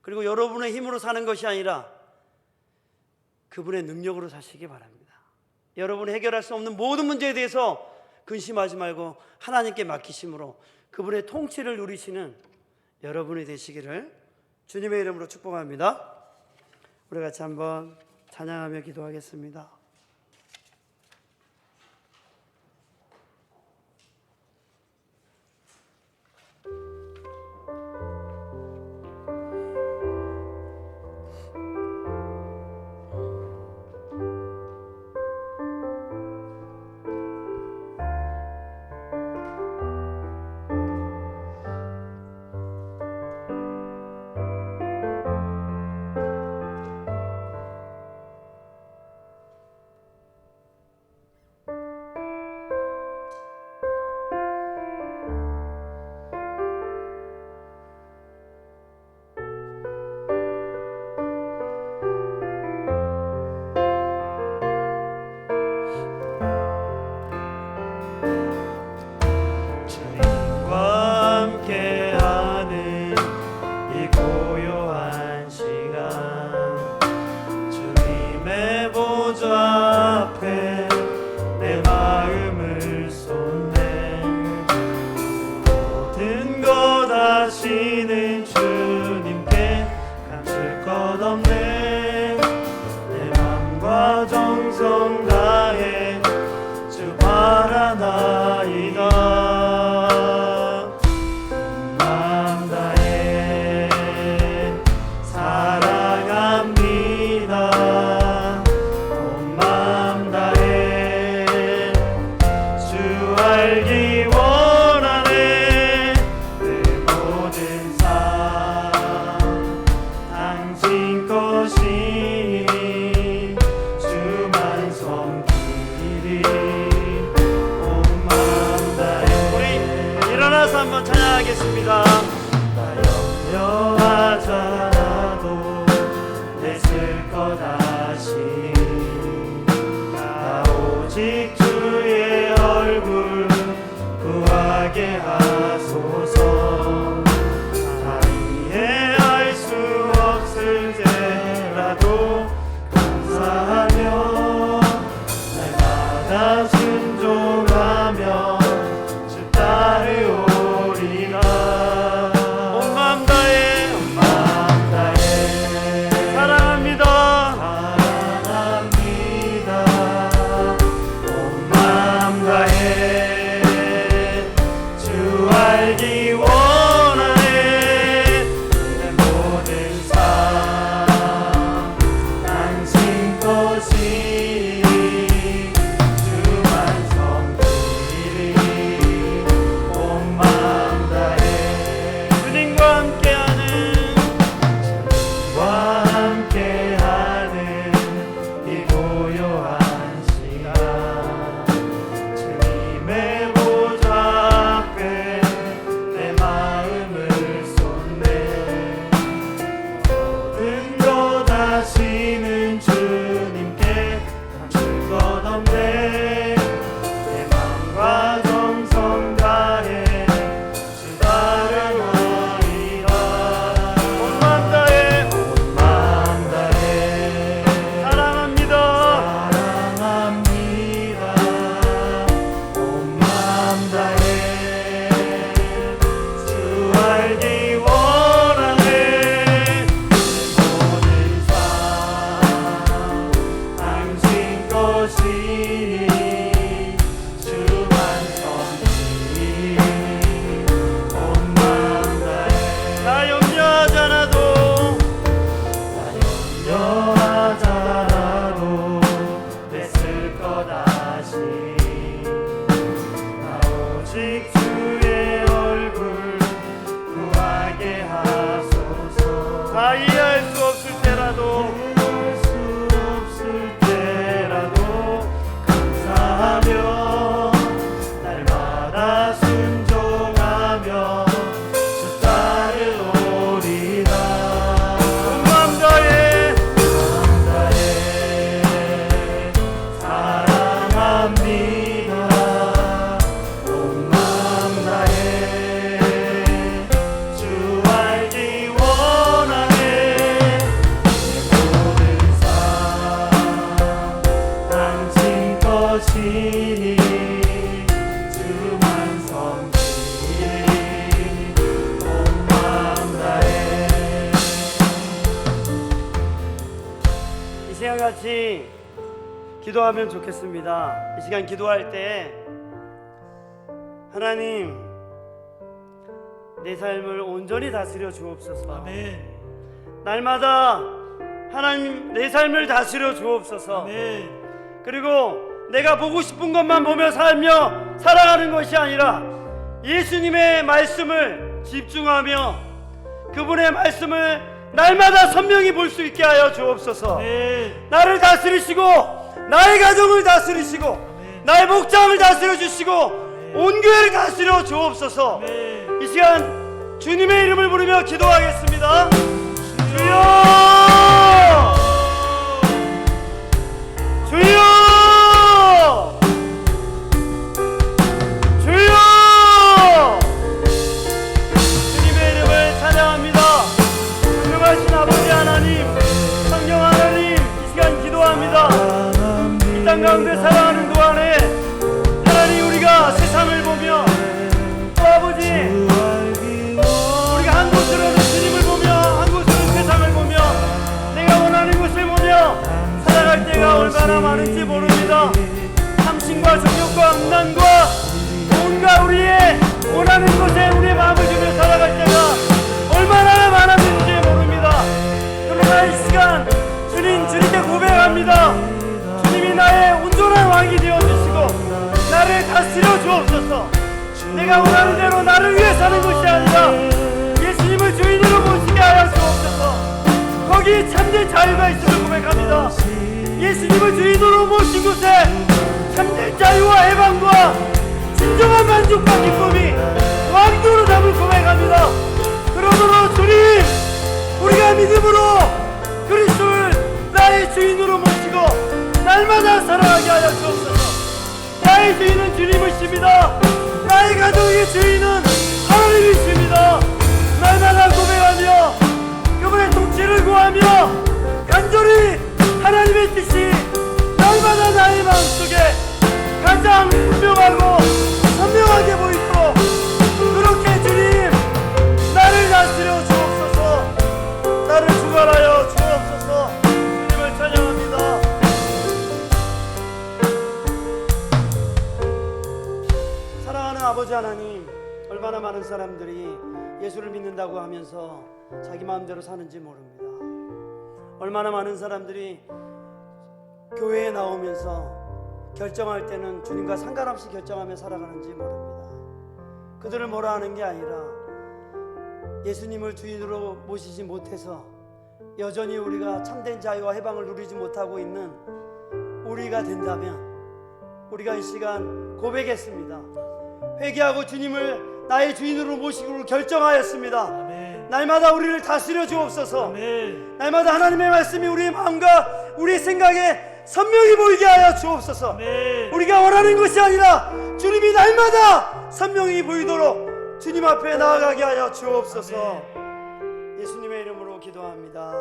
그리고 여러분의 힘으로 사는 것이 아니라 그분의 능력으로 사시기 바랍니다. 여러분이 해결할 수 없는 모든 문제에 대해서 근심하지 말고 하나님께 맡기심으로 그분의 통치를 누리시는 여러분이 되시기를 주님의 이름으로 축복합니다. 우리 같이 한번 찬양하며 기도하겠습니다. 하시는 주님께 감출 것 없네. 내 맘과 정성 다해 주 바라나이다. 맘 다해 사랑합니다. 온 맘 다해 주 알기 원하네. 내 모든 삶 같이 기도하면 좋겠습니다. 이 시간 기도할 때 하나님, 내 삶을 온전히 다스려 주옵소서. 아멘. 날마다 하나님 내 삶을 다스려 주옵소서. 아멘. 그리고 내가 보고 싶은 것만 보며 살며 살아가는 것이 아니라 예수님의 말씀을 집중하며 그분의 말씀을 날마다 선명히 볼 수 있게 하여 주옵소서. 아멘. 나를 다스리시고 나의 가정을 다스리시고 아멘. 나의 목장을 다스려 주시고 온 교회를 다스려 주옵소서. 아멘. 이 시간 주님의 이름을 부르며 기도하겠습니다. 주여! 주여! 주여! 주님의 이름을 찬양합니다. 존경하신 아버지 하나님, 성령 하나님, 이 시간 기도합니다. 이 땅 가운데 살아가는 동안에 하나님, 우리가 세상을 보며 또 아버지, 우리가 한 곳으로는 주님을 보며 한 곳으로는 세상을 보며 내가 원하는 것을 보며 살아갈 때가 얼마나 많은지 모릅니다. 삼신과 정욕과 음란과 온갖 우리의 원하는 것에 우리의 마음을 주며 살아갈 때가 얼마나 많았는지 모릅니다. 그러나 이 시간 주님께 고백합니다. 주님이 나의 온전한 왕이 되어주시고 나를 다스려 주옵소서. 내가 원하는 대로 나를 위해 사는 것이 아니라 예수님을 주인으로 모시게 하여 주옵소서. 거기 참된 자유가 있음을 고백합니다. 예수님을 주인으로 모신 곳에 참된 자유와 해방과 진정한 만족과 기쁨이 왕도로 담을 고백합니다. 그러므로 주님, 우리가 믿음으로 그리스도를 나의 주인으로 모시고 날마다 살아가게 하여 주옵소서. 나의 주인은 주님이십니다. 나의 가정의 주인은 하나님이십니다. 날마다 고백하며 그분의 통치를 구하며 간절히 하나님의 뜻이 날마다 나의 마음속에 가장 분명하고 선명하게 보이도록 그렇게 주님 나를 다스려 주옵소서. 나를 주관하여 주옵소서. 주님을 찬양합니다. 사랑하는 아버지 하나님, 얼마나 많은 사람들이 예수를 믿는다고 하면서 자기 마음대로 사는지 모릅니다. 얼마나 많은 사람들이 교회에 나오면서 결정할 때는 주님과 상관없이 결정하며 살아가는지 모릅니다. 그들을 뭐라 하는 게 아니라 예수님을 주인으로 모시지 못해서 여전히 우리가 참된 자유와 해방을 누리지 못하고 있는 우리가 된다면 우리가 이 시간 고백했습니다. 회개하고 주님을 나의 주인으로 모시기로 결정하였습니다. 아멘. 날마다 우리를 다스려 주옵소서. 아멘. 날마다 하나님의 말씀이 우리의 마음과 우리의 생각에 선명히 보이게 하여 주옵소서. 아멘. 우리가 원하는 것이 아니라 주님이 날마다 선명히 보이도록 주님 앞에 나아가게 하여 주옵소서. 예수님의 이름으로 기도합니다.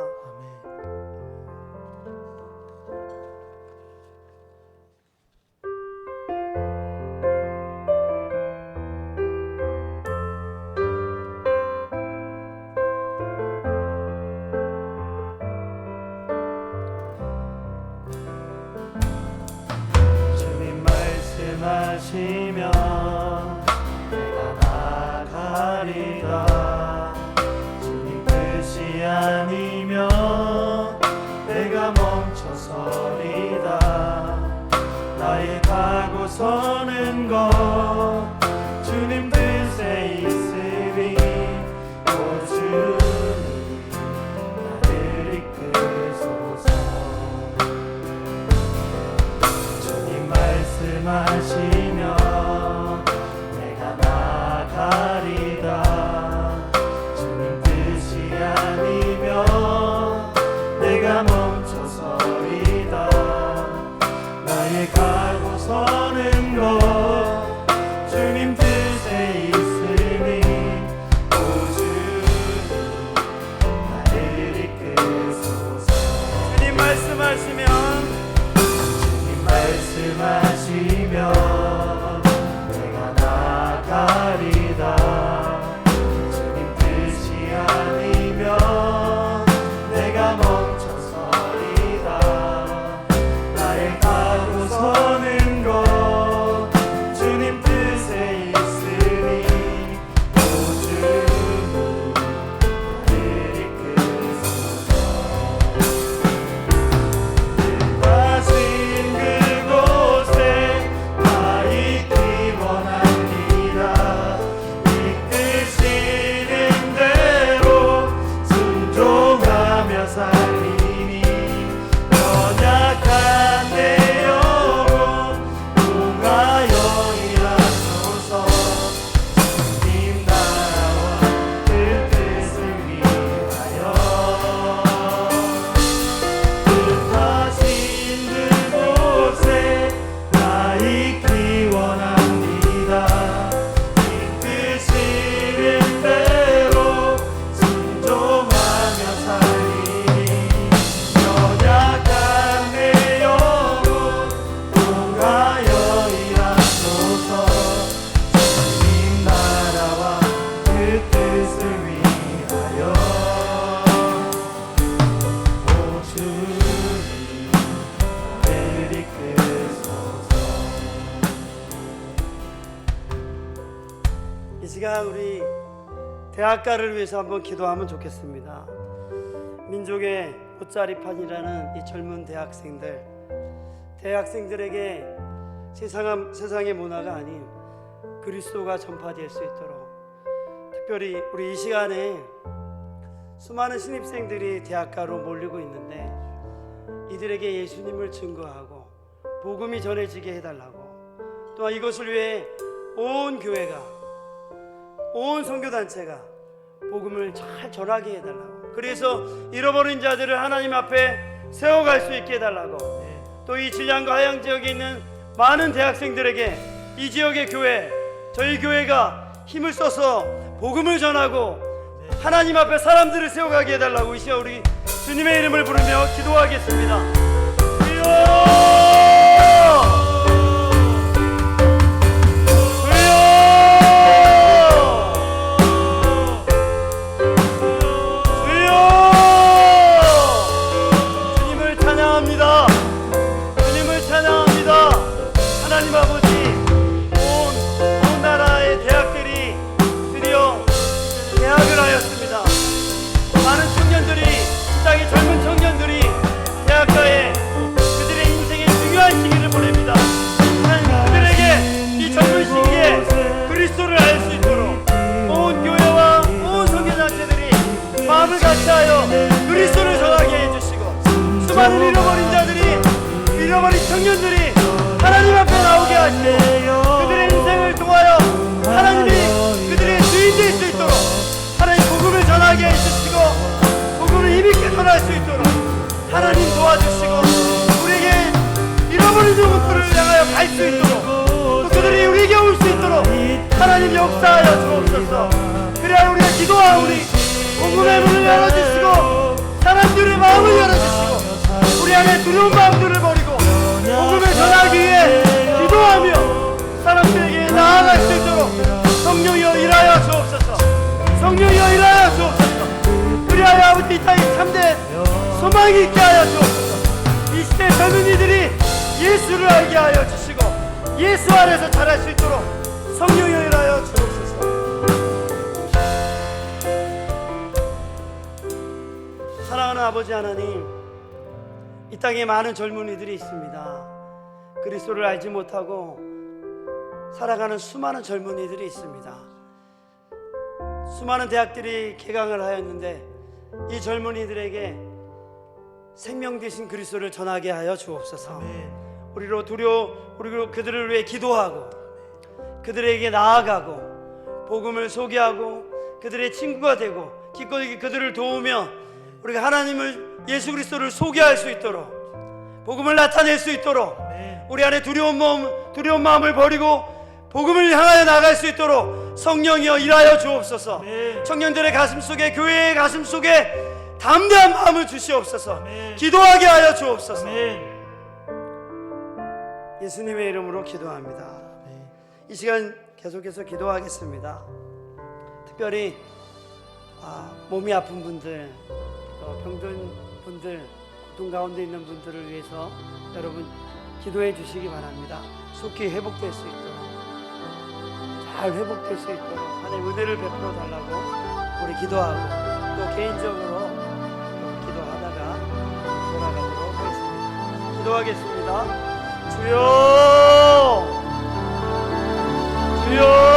말씀하시면 내가 나가리라. 주님 뜻이 아니면 내가 멈춰서리다. 나의 가고 서는 것 주님 뜻에 있으리. 오 주님 나를 이끄소서. 주님 말씀하시면 내가 나가리다. 주님 뜻이 아니면 내가 멈춰서리다. 나의 가고 서는 것 대학가를 위해서 한번 기도하면 좋겠습니다. 민족의 옷자리판이라는 이 젊은 대학생들에게 세상의 문화가 아닌 그리스도가 전파될 수 있도록, 특별히 우리 이 시간에 수많은 신입생들이 대학가로 몰리고 있는데 이들에게 예수님을 증거하고 복음이 전해지게 해달라고, 또한 이것을 위해 온 교회가, 온 선교단체가 복음을 잘 전하게 해달라고, 그래서 잃어버린 자들을 하나님 앞에 세워갈 수 있게 해달라고, 또 이 진양과 하양 지역에 있는 많은 대학생들에게 이 지역의 교회, 저희 교회가 힘을 써서 복음을 전하고 하나님 앞에 사람들을 세워가게 해달라고 이 시간 우리 주님의 이름을 부르며 기도하겠습니다. 주여! 하나님 아버지, 온 나라의 대학들이 드디어 개학을 하였습니다. 많은 청년들이, 시장의 젊은 청년들이 대학가에 그들의 인생의 중요한 시기를 보냅니다. 하나님, 그들에게 이 젊은 시기에 그리스도를 알 수 있도록 온 교회와 온 선교단체들이 마음을 같이하여 그리스도를 전하게 해주시고, 수많은 잃어버린 청년들이 하나님 앞에 나오게 하시고 그들의 인생을 통하여 하나님이 그들의 주인 될 수 있도록 하나님 복음을 전하게 해주시고 복음을 힘있게 전할 수 있도록 하나님 도와주시고, 우리에게 잃어버린 영혼들을 향하여 갈 수 있도록, 또 그들이 우리에게 올 수 있도록 하나님 역사하여 주옵소서. 그래야 우리가 기도하오니 복음의 문을 열어주시고 사람들의 마음을 열어주시고 우리 안에 두려운 마음들을 버리고 복음을 전하기 위해 기도하며 사람들에게 나아갈 수 있도록 성령이여 일하여 주옵소서. 성령이여 일하여 주옵소서. 그리하여 아버지 이 땅에 참된 소망이 있게 하여 주옵소서. 이 시대 젊은이들이 예수를 알게 하여 주시고 예수 안에서 자랄 수 있도록 성령이여 일하여 주옵소서. 사랑하는 아버지 하나님, 이 땅에 많은 젊은이들이 있습니다. 그리스도를 알지 못하고 살아가는 수많은 젊은이들이 있습니다. 수많은 대학들이 개강을 하였는데 이 젊은이들에게 생명 되신 그리스도를 전하게 하여 주옵소서. 아멘. 우리로 그들을 위해 기도하고 그들에게 나아가고 복음을 소개하고 그들의 친구가 되고 기꺼이 그들을 도우며 우리가 하나님을, 예수 그리스도를 소개할 수 있도록 복음을 나타낼 수 있도록 우리 안에 두려운 마음을 버리고 복음을 향하여 나갈 수 있도록 성령이여 일하여 주옵소서. 청년들의 가슴 속에, 교회의 가슴 속에 담대한 마음을 주시옵소서. 기도하게 하여 주옵소서. 예수님의 이름으로 기도합니다. 이 시간 계속해서 기도하겠습니다. 특별히 몸이 아픈 분들, 병든 분들, 고통 가운데 있는 분들을 위해서 여러분 기도해 주시기 바랍니다. 속히 회복될 수 있도록, 잘 회복될 수 있도록 하나님 은혜를 베풀어 달라고 우리 기도하고 또 개인적으로 기도하다가 돌아가도록 하겠습니다. 기도하겠습니다. 주여, 주여.